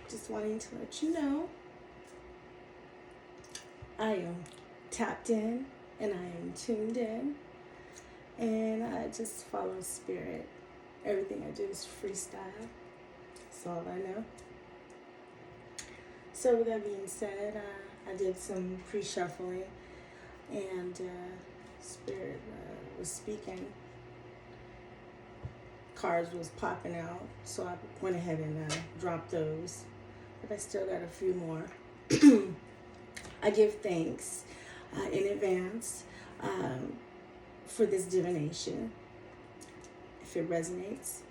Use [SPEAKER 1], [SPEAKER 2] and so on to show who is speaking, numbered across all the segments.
[SPEAKER 1] Just wanting to let you know I am tapped in and I am tuned in, and I just follow spirit. Everything I do is freestyle. That's all I know. So with that being said, I did some pre-shuffling, and spirit was speaking. Cards was popping out, so I went ahead and dropped those, but I still got a few more. I give thanks in advance for this divination. If it resonates,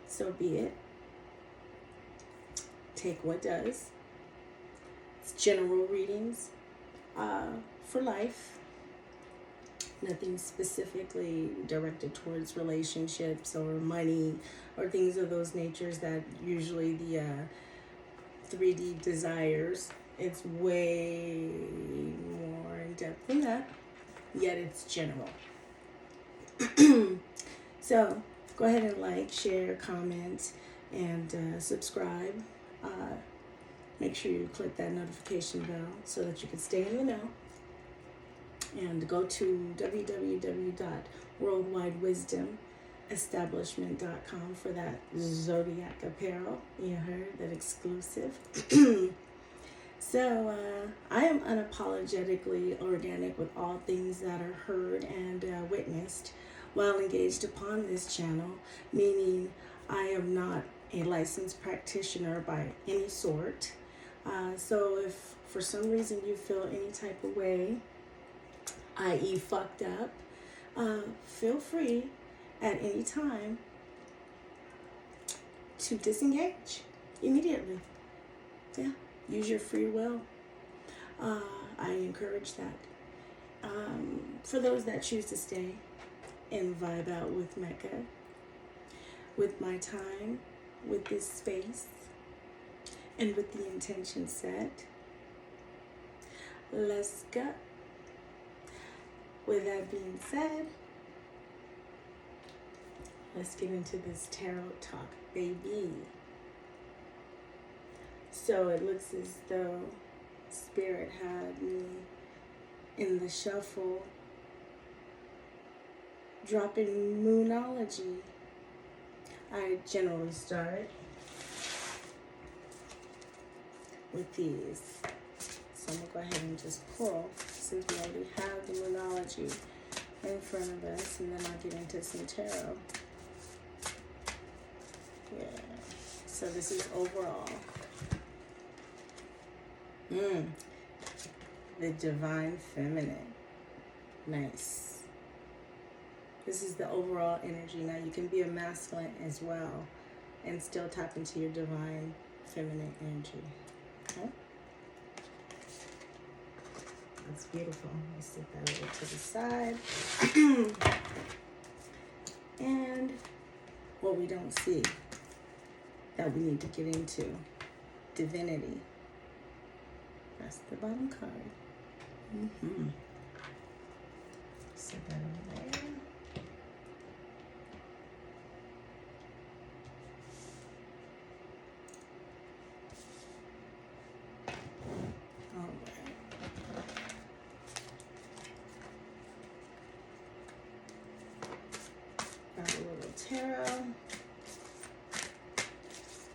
[SPEAKER 1] so be it. Take what does. It's general readings for life. Nothing specifically directed towards relationships or money or things of those natures that usually the 3D desires. It's way more in depth than that, yet it's general. So go ahead and like, share, comment, and subscribe. Make sure you click that notification bell so that you can stay in the know. And go to www.worldwidewisdomestablishment.com for that zodiac apparel. You heard that exclusive. So I am unapologetically organic with all things that are heard and witnessed while engaged upon this channel, meaning I am not a licensed practitioner by any sort. So if for some reason you feel any type of way, i.e. fucked up, feel free at any time to disengage immediately. Yeah, use your free will. I encourage that. For those that choose to stay and vibe out with Mecca, with my time, with this space, and with the intention set, let's go. With that being said, let's get into this tarot talk, baby. So it looks as though Spirit had me in the shuffle dropping Moonology. I generally start with these. So I'm going to go ahead and just pull, since we already have the Moonology in front of us, and then I'll get into some tarot. Yeah. So this is overall. The Divine Feminine. Nice. This is the overall energy. Now you can be a masculine as well and still tap into your Divine Feminine energy. Okay? That's beautiful. Let's set that over to the side. And what we don't see that we need to get into. Divinity. That's the bottom card. Set that over there. Got a little tarot.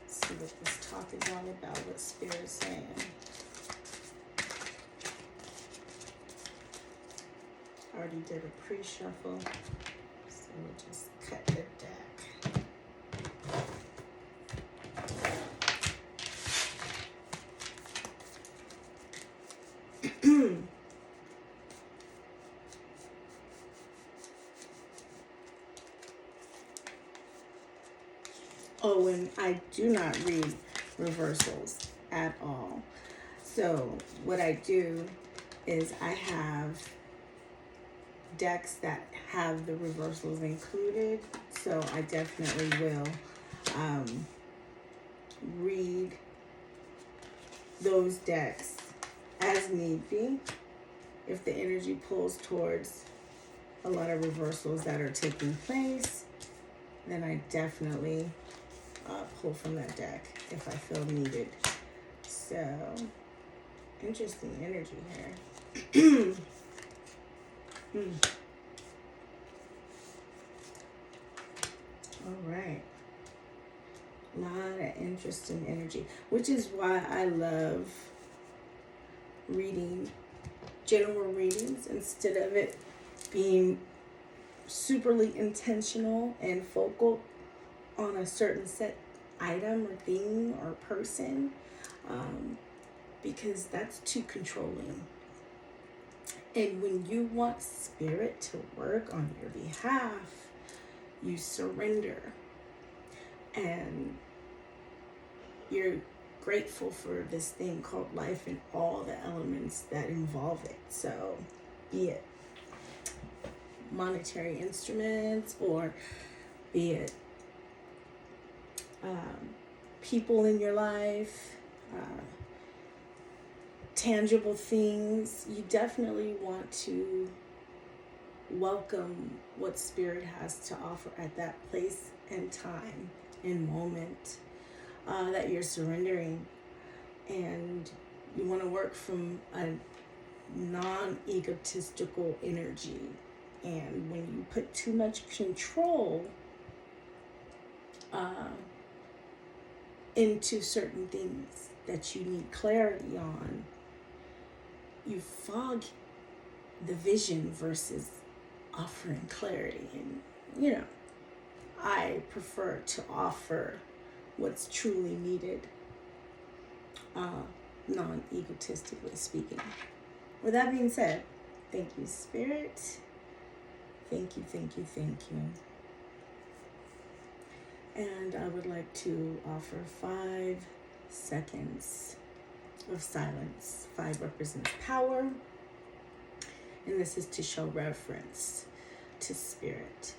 [SPEAKER 1] See what this talk is all about, what Spirit's saying. Already did a pre-shuffle, so we'll just cut the deck. Oh, and I do not read reversals at all. So what I do is I have decks that have the reversals included. So I definitely will read those decks as need be if the energy pulls towards a lot of reversals that are taking place. then I definitely pull from that deck if I feel needed. So, interesting energy here. All right. A lot of interesting energy, which is why I love reading general readings instead of it being superly intentional and focal on a certain set item or thing or person, because that's too controlling. And when you want spirit to work on your behalf, you surrender and you're grateful for this thing called life and all the elements that involve it. So be it monetary instruments, or be it people in your life, tangible things, you definitely want to welcome what spirit has to offer at that place and time and moment that you're surrendering. And you want to work from a non-egotistical energy. And when you put too much control into certain things that you need clarity on, you fog the vision versus offering clarity. And, you know, I prefer to offer what's truly needed, non-egotistically speaking. With that being said, thank you, Spirit. Thank you, thank you, thank you. And I would like to offer 5 seconds of silence. 5 represents power, and this is to show reverence to Spirit.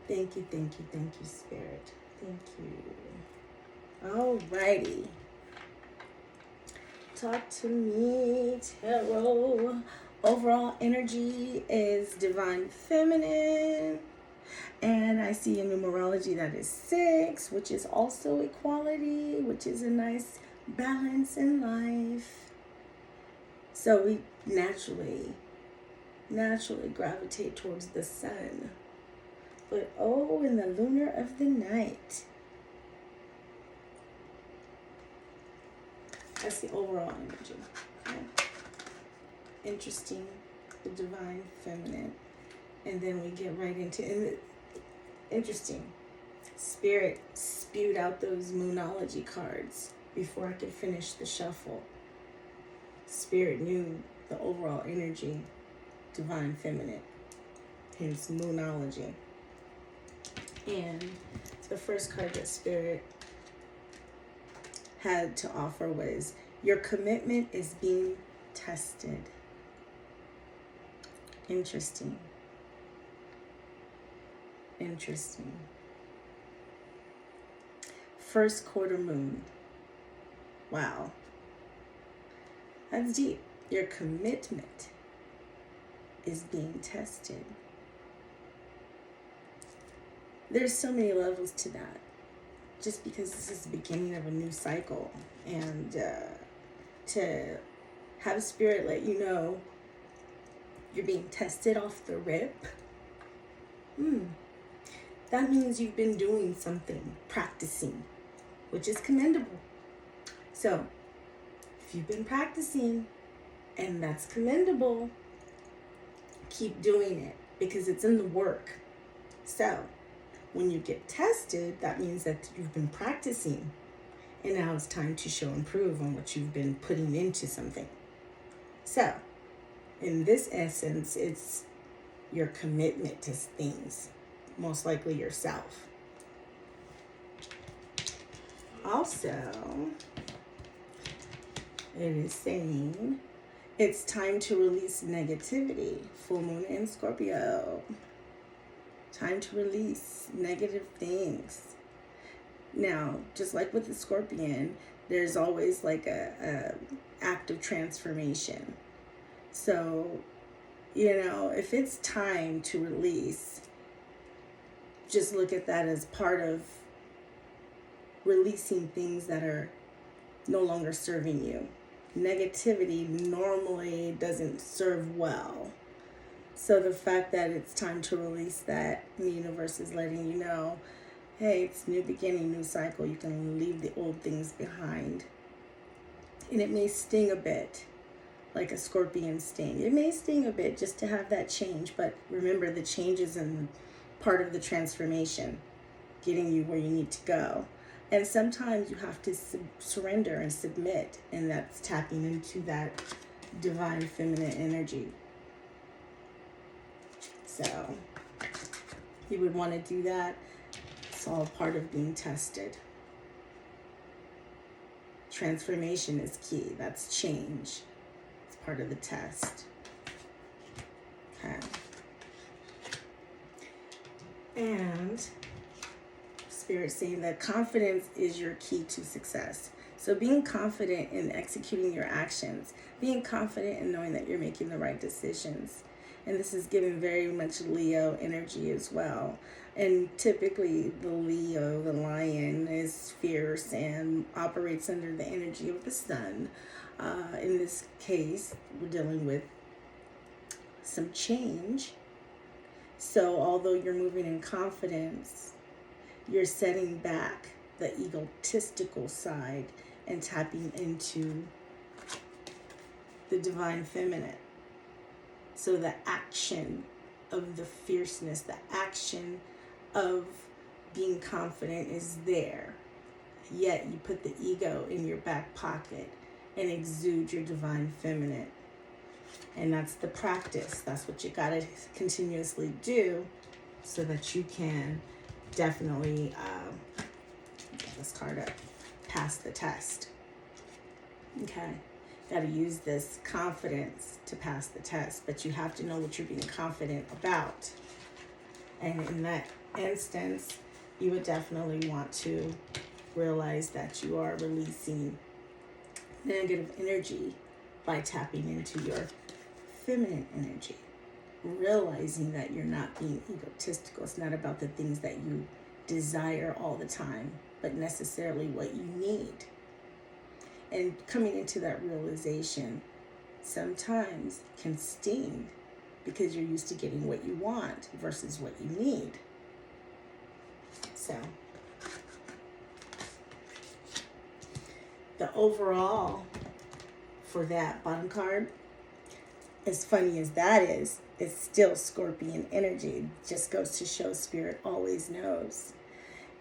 [SPEAKER 1] Thank you, thank you, thank you, Spirit. Thank you. Alrighty. Talk to me, Tarot. Overall energy is divine feminine. And I see a numerology that is 6, which is also equality, which is a nice balance in life. So we naturally gravitate towards the sun. But in the lunar of the night, that's the overall energy. Okay? Interesting, the divine feminine. And then we get right into interesting. Spirit spewed out those moonology cards before I could finish the shuffle. Spirit knew the overall energy, divine feminine, hence moonology. And the first card that Spirit had to offer was, your commitment is being tested. Interesting. First quarter moon. Wow. That's deep. Your commitment is being tested. There's so many levels to that. Just because this is the beginning of a new cycle, and to have Spirit let you know you're being tested off the rip, that means you've been doing something, practicing, which is commendable. So if you've been practicing and that's commendable, keep doing it because it's in the work. So when you get tested, that means that you've been practicing, and now it's time to show and prove on what you've been putting into something. So in this essence, it's your commitment to things, most likely yourself. Also, it is saying it's time to release negativity. Full moon in Scorpio. Time to release negative things. Now, just like with the Scorpion, there's always like a act of transformation. So if it's time to release, just look at that as part of releasing things that are no longer serving you. Negativity normally doesn't serve well. So the fact that it's time to release that, the universe is letting you know, hey, it's new beginning, new cycle. You can leave the old things behind. And it may sting a bit, like a scorpion sting. It may sting a bit just to have that change. But remember, the change is in part of the transformation, getting you where you need to go. And sometimes you have to surrender and submit, and that's tapping into that divine feminine energy. So you would want to do that. It's all part of being tested. Transformation is key. That's change. It's part of the test. Okay. And Spirit saying that confidence is your key to success. So being confident in executing your actions, being confident in knowing that you're making the right decisions. And this is giving very much Leo energy as well. And typically the Leo, the lion, is fierce and operates under the energy of the sun. In this case, we're dealing with some change. So although you're moving in confidence, you're setting back the egotistical side and tapping into the divine feminine. So the action of the fierceness, the action of being confident is there. Yet you put the ego in your back pocket and exude your divine feminine. And that's the practice. That's what you got to continuously do so that you can definitely, get this card up, pass the test. Okay. Got to use this confidence to pass the test, but you have to know what you're being confident about. And in that instance, you would definitely want to realize that you are releasing negative energy by tapping into your feminine energy. Realizing that you're not being egotistical. It's not about the things that you desire all the time, but necessarily what you need. And coming into that realization sometimes can sting because you're used to getting what you want versus what you need. So the overall for that bottom card, as funny as that is, it's still Scorpion energy. It just goes to show Spirit always knows.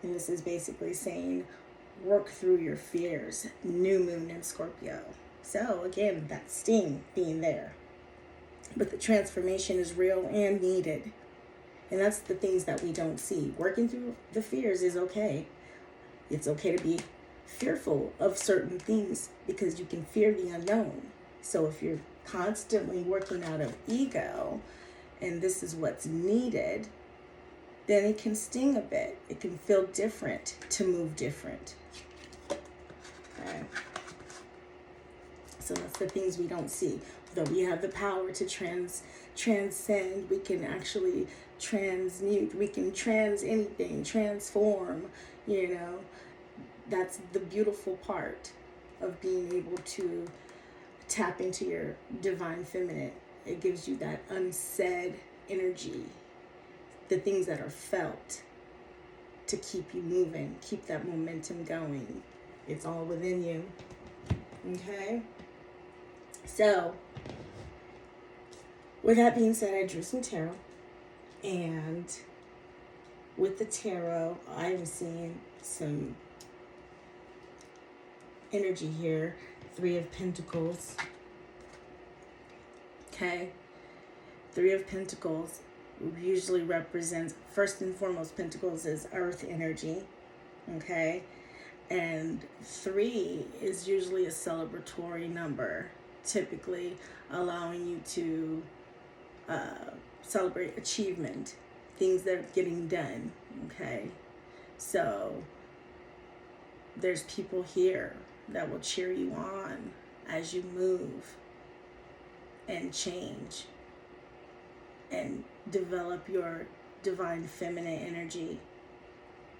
[SPEAKER 1] And this is basically saying, work through your fears. New moon in Scorpio. So again, that sting being there. But the transformation is real and needed. And that's the things that we don't see. Working through the fears is okay. It's okay to be fearful of certain things because you can fear the unknown. So if you're constantly working out of ego and this is what's needed, then it can sting a bit. It can feel different to move different. Okay. So that's the things we don't see. Though we have the power to transcend, we can actually transmute, we can anything, transform, That's the beautiful part of being able to tap into your divine feminine. It gives you that unsaid energy, the things that are felt to keep you moving, keep that momentum going. It's all within you. Okay? So, with that being said, I drew some tarot. And with the tarot, I'm seeing some energy here. 3 of Pentacles. Okay? 3 of Pentacles usually represents, first and foremost, Pentacles is earth energy. Okay? And 3 is usually a celebratory number, typically allowing you to celebrate achievement, things that are getting done. Okay? So there's people here that will cheer you on as you move and change. and develop your divine feminine energy,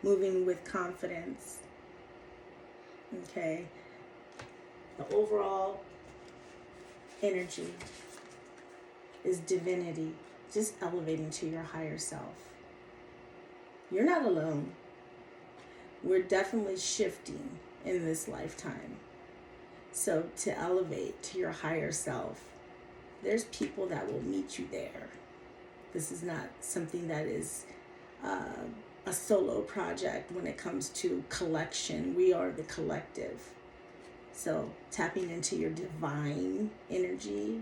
[SPEAKER 1] moving with confidence. Okay, the overall energy is divinity, just elevating to your higher self. You're not alone. We're definitely shifting in this lifetime. So to elevate to your higher self, there's people that will meet you there. This is not something that is a solo project when it comes to collection. We are the collective. So tapping into your divine energy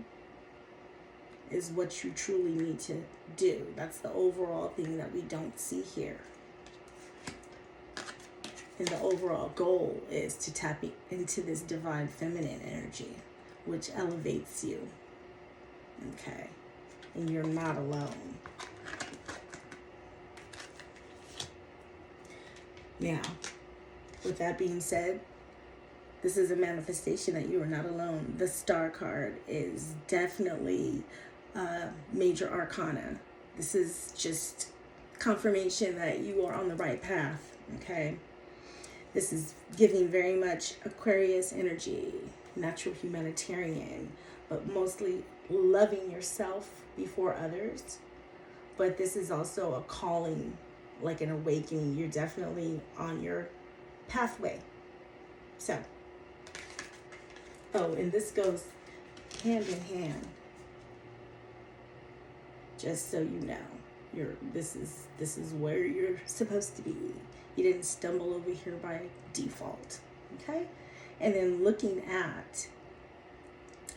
[SPEAKER 1] is what you truly need to do. That's the overall thing that we don't see here. And the overall goal is to tap into this divine feminine energy, which elevates you. Okay. And you're not alone. Now, with that being said, this is a manifestation that you are not alone. The Star card is definitely major arcana. This is just confirmation that you are on the right path, okay? This is giving very much Aquarius energy, natural humanitarian, but mostly loving yourself before others. But this is also a calling, like an awakening. You're definitely on your pathway. So, oh, and this goes hand in hand. Just so you know, this is where you're supposed to be. You didn't stumble over here by default, okay? And then looking at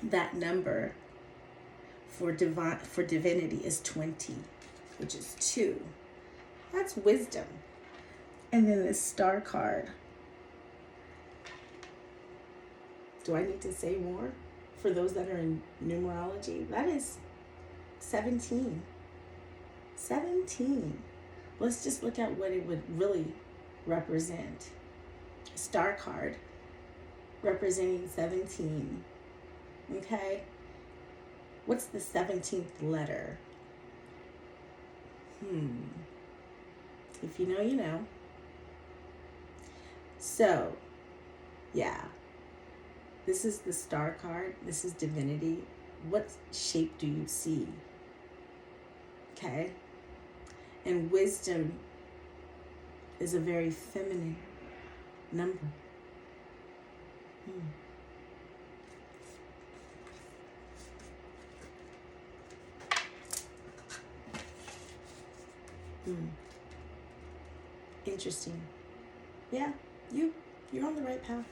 [SPEAKER 1] that number for divinity is 20, which is 2. That's wisdom. And then this Star card. Do I need to say more? For those that are in numerology, that is 17. 17. Let's just look at what it would really represent. Star card representing 17. Okay? What's the 17th letter? If you know, you know. So, yeah. This is the Star card. This is divinity. What shape do you see? Okay? And wisdom is a very feminine number. Interesting. Yeah, you're on the right path.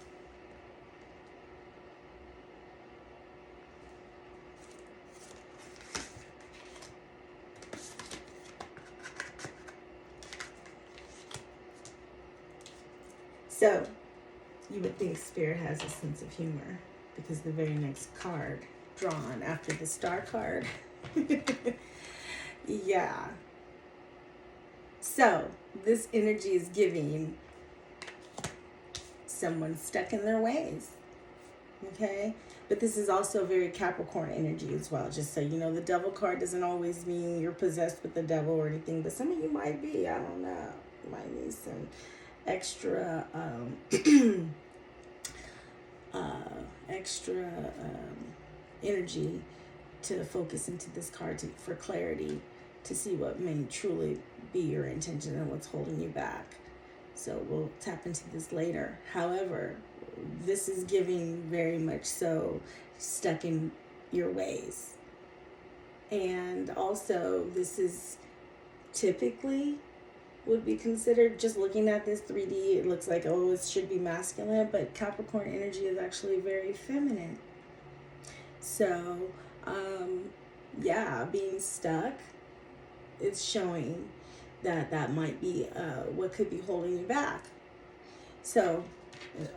[SPEAKER 1] So, you would think Spirit has a sense of humor because the very next card drawn after the Star card. Yeah. So, this energy is giving someone stuck in their ways. Okay? But this is also very Capricorn energy as well. Just so you know, the Devil card doesn't always mean you're possessed with the devil or anything, but some of you might be. I don't know. You might need some extra energy to focus into this card for clarity, to see what may truly be your intention and what's holding you back. So we'll tap into this later. However, this is giving very much so stuck in your ways. And also, this is typically would be considered, just looking at this 3D, it looks like, oh, it should be masculine, but Capricorn energy is actually very feminine. So, yeah, being stuck, it's showing that might be what could be holding you back. So,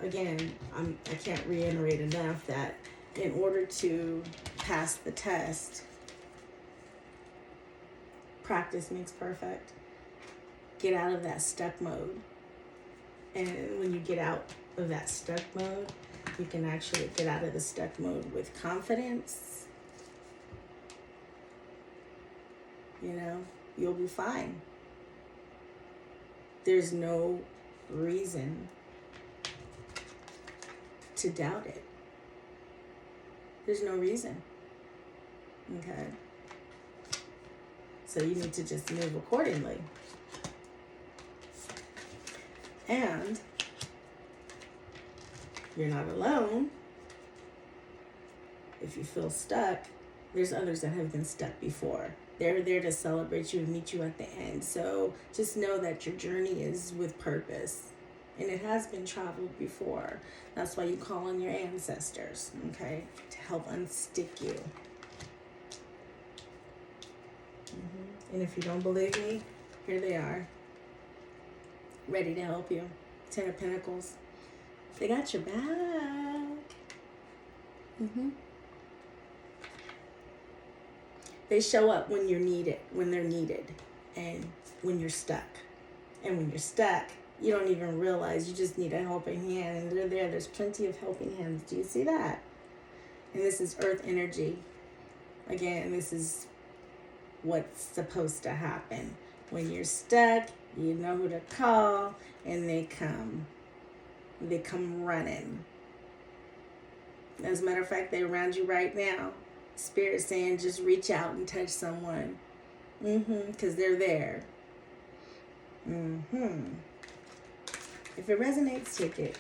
[SPEAKER 1] again, I can't reiterate enough that in order to pass the test, practice makes perfect. Get out of that stuck mode. And when you get out of that stuck mode, you can actually get out of the stuck mode with confidence You know, you'll be fine. There's no reason to doubt it. There's no reason. Okay? So you need to just move accordingly. And you're not alone. If you feel stuck, there's others that have been stuck before. They're there to celebrate you and meet you at the end. So just know that your journey is with purpose. And it has been traveled before. That's why you call on your ancestors, okay, to help unstick you. And if you don't believe me, here they are, ready to help you. 10 of Pentacles. They got your back. They show up when you're needed, when they're needed, and when you're stuck. And when you're stuck, you don't even realize you just need a helping hand, and they're there. There's plenty of helping hands. Do you see that? And this is earth energy. Again, this is what's supposed to happen. When you're stuck, you know who to call, and they come. They come running. As a matter of fact, they're around you right now. Spirit saying just reach out and touch someone. Because they're there. If it resonates, take it.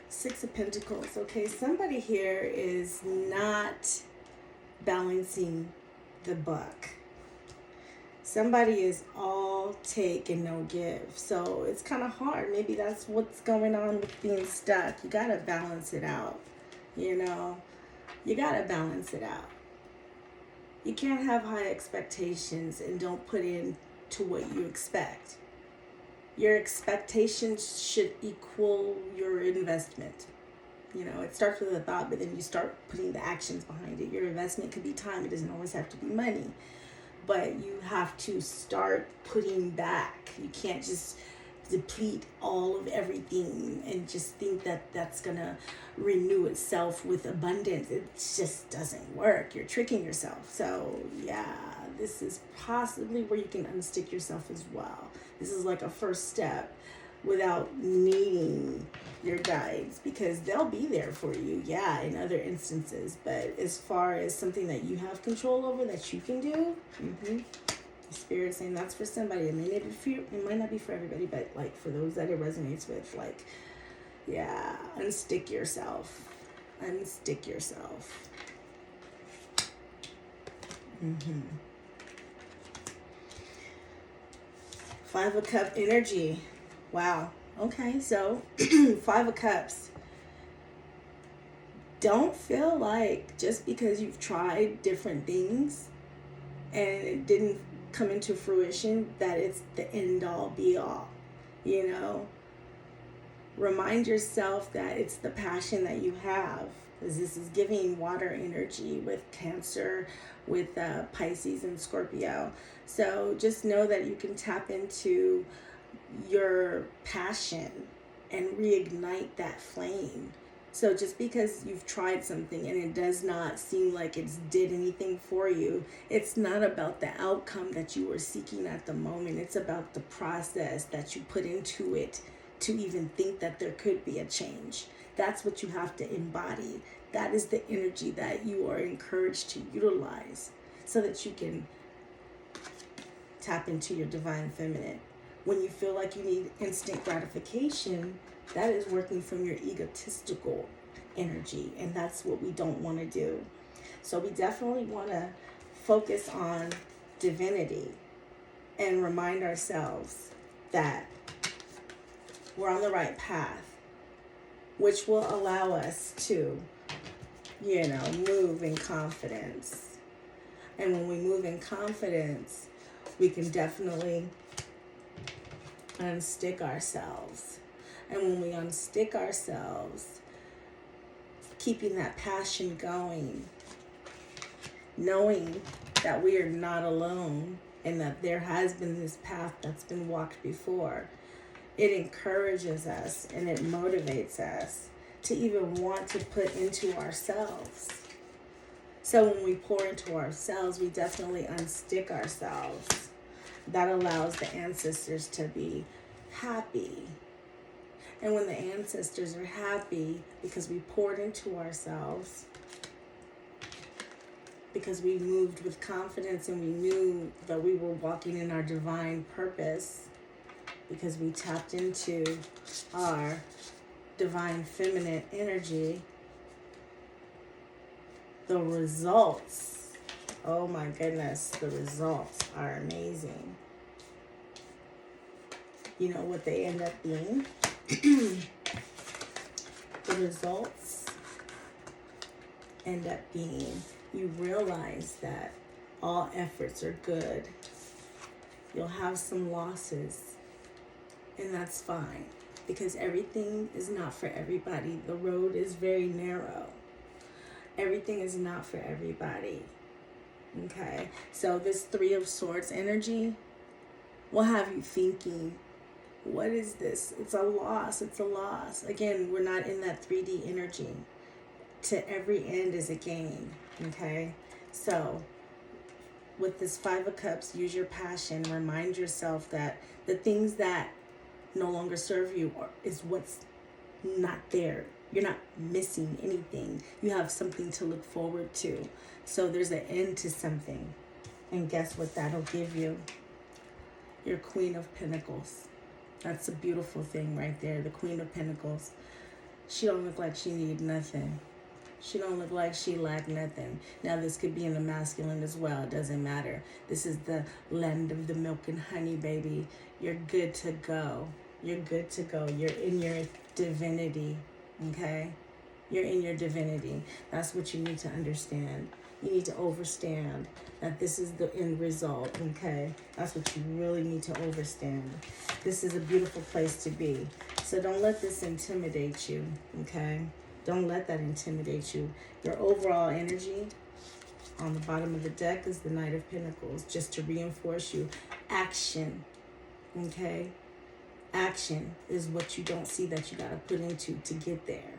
[SPEAKER 1] 6 of Pentacles. Okay, somebody here is not balancing the buck. Somebody is all take and no give. So it's kind of hard. Maybe that's what's going on with being stuck. You got to balance it out. You know, you got to balance it out. You can't have high expectations and don't put in to what you expect. Your expectations should equal your investment. You know, it starts with a thought, but then you start putting the actions behind it. Your investment could be time. It doesn't always have to be money. But you have to start putting back. You can't just deplete all of everything and just think that that's going to renew itself with abundance. It just doesn't work. You're tricking yourself. So, yeah, this is possibly where you can unstick yourself as well. This is like a first step without needing your guides, because they'll be there for you, yeah, in other instances. But as far as something that you have control over that you can do, the Spirit saying that's for somebody. It might not be for everybody, but like for those that it resonates with, like, yeah, unstick yourself. Unstick yourself. 5 of Cups energy. Wow. Okay, so 5 of Cups. Don't feel like just because you've tried different things and it didn't come into fruition that it's the end all be all. You know, remind yourself that it's the passion that you have, because this is giving water energy with Cancer, with Pisces and Scorpio. So just know that you can tap into your passion and reignite that flame. So just because you've tried something and it does not seem like it's did anything for you, it's not about the outcome that you were seeking at the moment. It's about the process that you put into it to even think that there could be a change. That's what you have to embody. That is the energy that you are encouraged to utilize so that you can tap into your divine feminine. When you feel like you need instant gratification, that is working from your egotistical energy, and that's what we don't want to do. So we definitely want to focus on divinity and remind ourselves that we're on the right path, which will allow us to, move in confidence. And when we move in confidence, we can definitely unstick ourselves. And when we unstick ourselves, keeping that passion going, knowing that we are not alone and that there has been this path that's been walked before, it encourages us and it motivates us to even want to put into ourselves. So when we pour into ourselves, we definitely unstick ourselves. That allows the ancestors to be happy. And when the ancestors are happy because we poured into ourselves, because we moved with confidence and we knew that we were walking in our divine purpose, because we tapped into our divine feminine energy, the results, oh my goodness, the results are amazing. You know what they end up being? The results end up being, you realize that all efforts are good. You'll have some losses, and that's fine, because everything is not for everybody. The road is very narrow. Everything is not for everybody. Okay, so this Three of Swords energy will have you thinking, what is this? It's a loss. It's a loss. Again, we're not in that 3D energy. To every end is a gain. Okay, so with this Five of Cups, use your passion. Remind yourself that the things that no longer serve you is what's not there. You're not missing anything. You have something to look forward to. So there's an end to something. And guess what that'll give you? Your Queen of Pentacles. That's a beautiful thing right there. The Queen of Pentacles. She don't look like she need nothing. She don't look like she lacked nothing. Now this could be in the masculine as well. It doesn't matter. This is the land of the milk and honey, baby. You're good to go. You're good to go. You're in your divinity. Okay? You're in your divinity. That's what you need to understand. You need to understand that this is the end result. Okay? That's what you really need to understand. This is a beautiful place to be. So don't let this intimidate you. Okay? Don't let that intimidate you. Your overall energy on the bottom of the deck is the Knight of Pentacles, just to reinforce you. Action. Okay? Action is what you don't see that you got to put into to get there.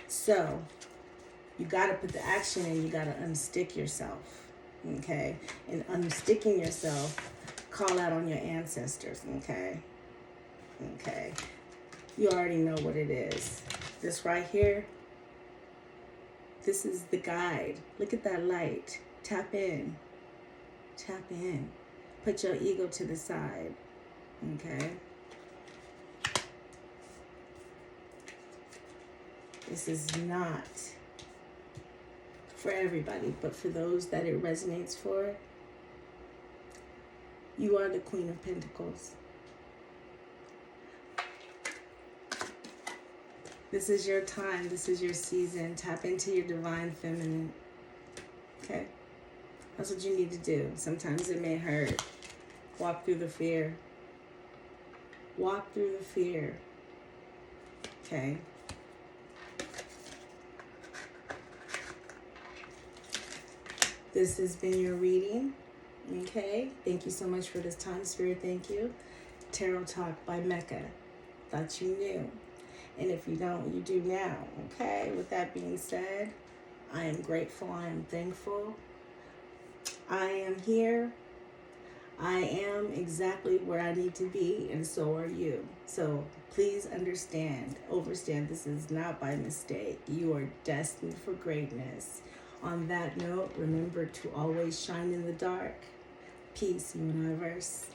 [SPEAKER 1] So you got to put the action in. You got to unstick yourself. Okay? And unsticking yourself, call out on your ancestors. Okay? Okay? You already know what it is. This right here, this is the guide. Look at that light. Tap in. Tap in. Put your ego to the side. Okay? This is not for everybody, but for those that it resonates for, you are the Queen of Pentacles. This is your time. This is your season. Tap into your divine feminine. Okay? That's what you need to do. Sometimes it may hurt. Walk through the fear. Walk through the fear. Okay? This has been your reading. Okay? Thank you so much for this time, Spirit. Thank you. Tarot Talk by Mecca. Thought you knew. And if you don't, you do now. Okay? With that being said, I am grateful. I am thankful. I am here. I am exactly where I need to be, and so are you. So please understand, overstand, this is not by mistake. You are destined for greatness. On that note, remember to always shine in the dark. Peace, universe.